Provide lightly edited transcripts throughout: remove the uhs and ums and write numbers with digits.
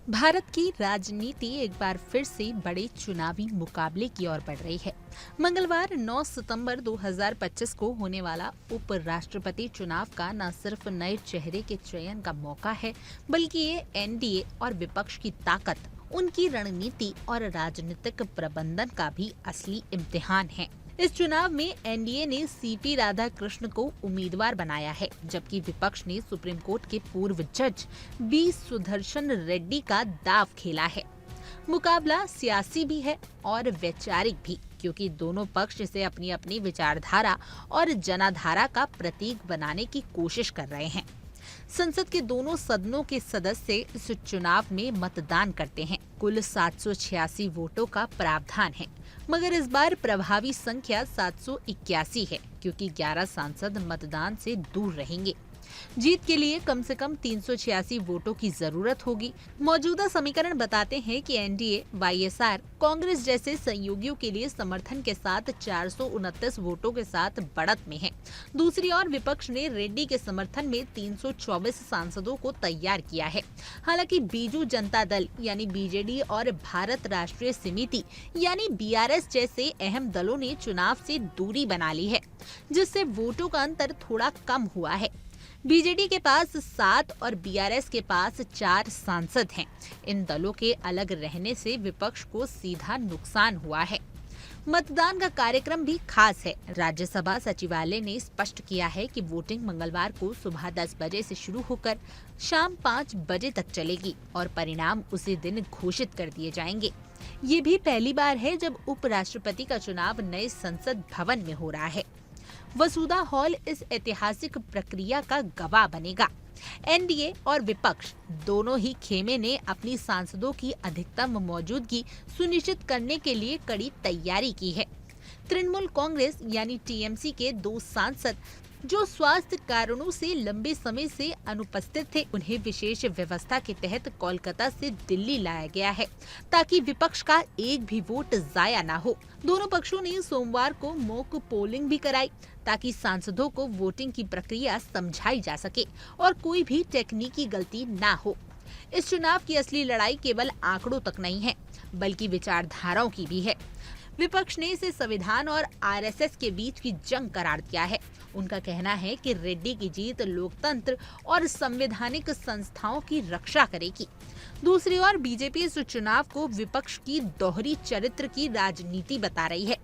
भारत की राजनीति एक बार फिर से बड़े चुनावी मुकाबले की ओर बढ़ रही है। मंगलवार 9 सितंबर 2025 को होने वाला उपराष्ट्रपति चुनाव का न सिर्फ नए चेहरे के चयन का मौका है, बल्कि ये एनडीए और विपक्ष की ताकत, उनकी रणनीति और राजनीतिक प्रबंधन का भी असली इम्तिहान है। इस चुनाव में एनडीए ने सीपी राधाकृष्ण को उम्मीदवार बनाया है, जबकि विपक्ष ने सुप्रीम कोर्ट के पूर्व जज बी सुदर्शन रेड्डी का दाव खेला है। मुकाबला सियासी भी है और वैचारिक भी, क्योंकि दोनों पक्ष इसे अपनी अपनी विचारधारा और जनाधारा का प्रतीक बनाने की कोशिश कर रहे हैं। संसद के दोनों सदनों के सदस्य इस चुनाव में मतदान करते हैं। कुल 786 वोटों का प्रावधान है, मगर इस बार प्रभावी संख्या 781 है, क्योंकि 11 सांसद मतदान से दूर रहेंगे। जीत के लिए कम से कम 386 वोटों की जरूरत होगी। मौजूदा समीकरण बताते हैं कि एनडीए, वाईएसआर, कांग्रेस जैसे सहयोगियों के लिए समर्थन के साथ 429 वोटों के साथ बढ़त में है। दूसरी ओर विपक्ष ने रेड्डी के समर्थन में 324 सांसदों को तैयार किया है। हालांकि बीजू जनता दल यानी बीजेडी और भारत राष्ट्रीय समिति यानी बीआरएस जैसे अहम दलों ने चुनाव से दूरी बना ली है, जिससे वोटों का अंतर थोड़ा कम हुआ है। बीजेडी के पास 7 और बीआरएस के पास 4 सांसद हैं। इन दलों के अलग रहने से विपक्ष को सीधा नुकसान हुआ है। मतदान का कार्यक्रम भी खास है। राज्यसभा सचिवालय ने स्पष्ट किया है कि वोटिंग मंगलवार को सुबह 10 बजे से शुरू होकर शाम 5 बजे तक चलेगी और परिणाम उसी दिन घोषित कर दिए जाएंगे। ये भी पहली बार है जब उपराष्ट्रपति का चुनाव नए संसद भवन में हो रहा है। वसुधा हॉल इस ऐतिहासिक प्रक्रिया का गवाह बनेगा। एनडीए और विपक्ष दोनों ही खेमे ने अपनी सांसदों की अधिकतम मौजूदगी सुनिश्चित करने के लिए कड़ी तैयारी की है। तृणमूल कांग्रेस यानी टीएमसी के 2 सांसद जो स्वास्थ्य कारणों से लंबे समय से अनुपस्थित थे, उन्हें विशेष व्यवस्था के तहत कोलकाता से दिल्ली लाया गया है, ताकि विपक्ष का एक भी वोट जाया ना हो। दोनों पक्षों ने सोमवार को मॉक पोलिंग भी कराई, ताकि सांसदों को वोटिंग की प्रक्रिया समझाई जा सके और कोई भी तकनीकी गलती ना हो। इस चुनाव की असली लड़ाई केवल आंकड़ों तक नहीं है, बल्कि विचारधाराओं की भी है। विपक्ष ने इसे संविधान और आरएसएस के बीच की जंग करार दिया है। उनका कहना है कि रेड्डी की जीत लोकतंत्र और संवैधानिक संस्थाओं की रक्षा करेगी। दूसरी ओर बीजेपी इस चुनाव को विपक्ष की दोहरी चरित्र की राजनीति बता रही है।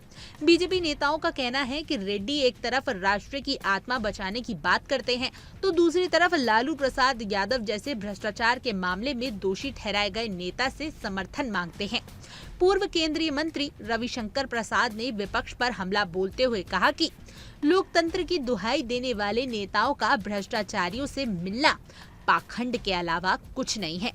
बीजेपी नेताओं का कहना है कि रेड्डी एक तरफ राष्ट्र की आत्मा बचाने की बात करते हैं, तो दूसरी तरफ लालू प्रसाद यादव जैसे भ्रष्टाचार के मामले में दोषी ठहराए गए नेता से समर्थन मांगते हैं। पूर्व केंद्रीय मंत्री रविशंकर प्रसाद ने विपक्ष पर हमला बोलते हुए कहा कि लोकतंत्र की दुहाई देने वाले नेताओं का भ्रष्टाचारियों से मिलना पाखंड के अलावा कुछ नहीं है।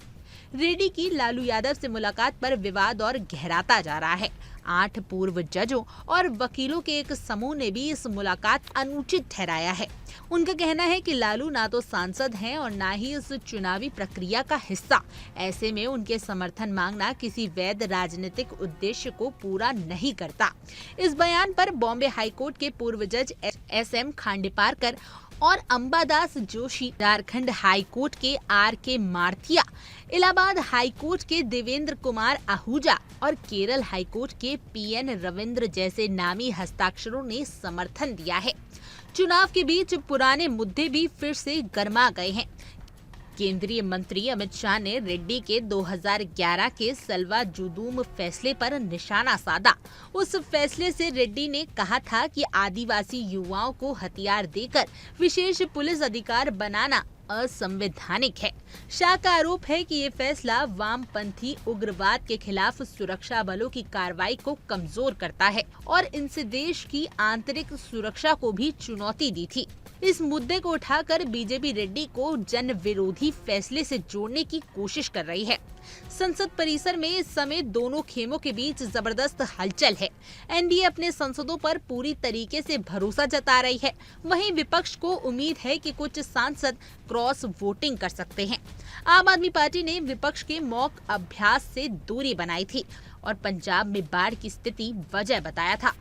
रेड्डी की लालू यादव से मुलाकात पर विवाद और गहराता जा रहा है। 8 पूर्व जजों और वकीलों के एक समूह ने भी इस मुलाकात अनुचित ठहराया है। उनका कहना है कि लालू ना तो सांसद हैं और ना ही इस चुनावी प्रक्रिया का हिस्सा। ऐसे में उनके समर्थन मांगना किसी वैध राजनीतिक उद्देश्य को पूरा नहीं करता। इस बयान पर बॉम्बे हाईकोर्ट के पूर्व जज एसएम खांडेपारकर और अंबादास जोशी, झारखंड हाईकोर्ट के आर.के. मारथिया, इलाहाबाद हाईकोर्ट के देवेंद्र कुमार आहूजा और केरल हाईकोर्ट के पीएन रविंद्र जैसे नामी हस्ताक्षरों ने समर्थन दिया है। चुनाव के बीच पुराने मुद्दे भी फिर से गर्मा गए हैं। केंद्रीय मंत्री अमित शाह ने रेड्डी के 2011 के सलवा जुदूम फैसले पर निशाना साधा। उस फैसले से रेड्डी ने कहा था कि आदिवासी युवाओं को हथियार देकर विशेष पुलिस अधिकार बनाना असंवैधानिक है। शाह का आरोप है कि ये फैसला वामपंथी उग्रवाद के खिलाफ सुरक्षा बलों की कार्रवाई को कमजोर करता है और इनसे देश की आंतरिक सुरक्षा को भी चुनौती दी थी। इस मुद्दे को उठाकर बीजेपी रेड्डी को जन विरोधी फैसले से जोड़ने की कोशिश कर रही है। संसद परिसर में इस समय दोनों खेमों के बीच जबरदस्त हलचल है। एनडीए अपने सांसदों पर पूरी तरीके से भरोसा जता रही है, वहीं विपक्ष को उम्मीद है कि कुछ सांसद क्रॉस वोटिंग कर सकते हैं। आम आदमी पार्टी ने विपक्ष के मॉक अभ्यास से दूरी बनाई थी और पंजाब में बाढ़ की स्थिति वजह बताया था।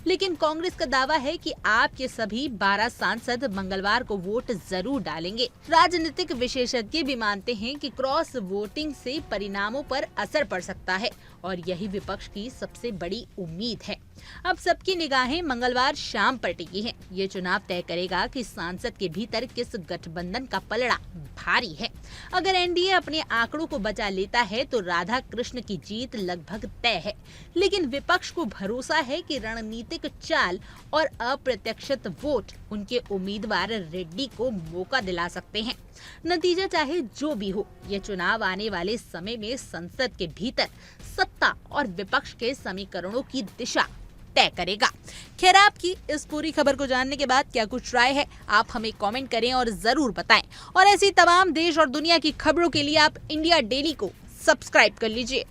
लेकिन कांग्रेस का दावा है कि आप के सभी 12 सांसद मंगलवार को वोट जरूर डालेंगे। राजनीतिक विशेषज्ञ भी मानते हैं कि क्रॉस वोटिंग से परिणामों पर असर पड़ सकता है और यही विपक्ष की सबसे बड़ी उम्मीद है। अब सबकी निगाहें मंगलवार शाम पर टिकी हैं। ये चुनाव तय करेगा कि सांसद के भीतर किस गठबंधन का पलड़ा भारी है। अगर एनडीए अपने आंकड़ों को बचा लेता है तो राधा कृष्ण की जीत लगभग तय है, लेकिन विपक्ष को भरोसा है कि रणनीतिक चाल और अप्रत्याशित वोट उनके उम्मीदवार रेड्डी को मौका दिला सकते हैं। नतीजा चाहे जो भी हो, ये चुनाव आने वाले समय में संसद के भीतर सत्ता और विपक्ष के समीकरणों की दिशा तय करेगा। खैर, आपकी इस पूरी खबर को जानने के बाद क्या कुछ राय है, आप हमें कमेंट करें और जरूर बताएं। और ऐसी तमाम देश और दुनिया की खबरों के लिए आप इंडिया डेली को सब्सक्राइब कर लीजिए।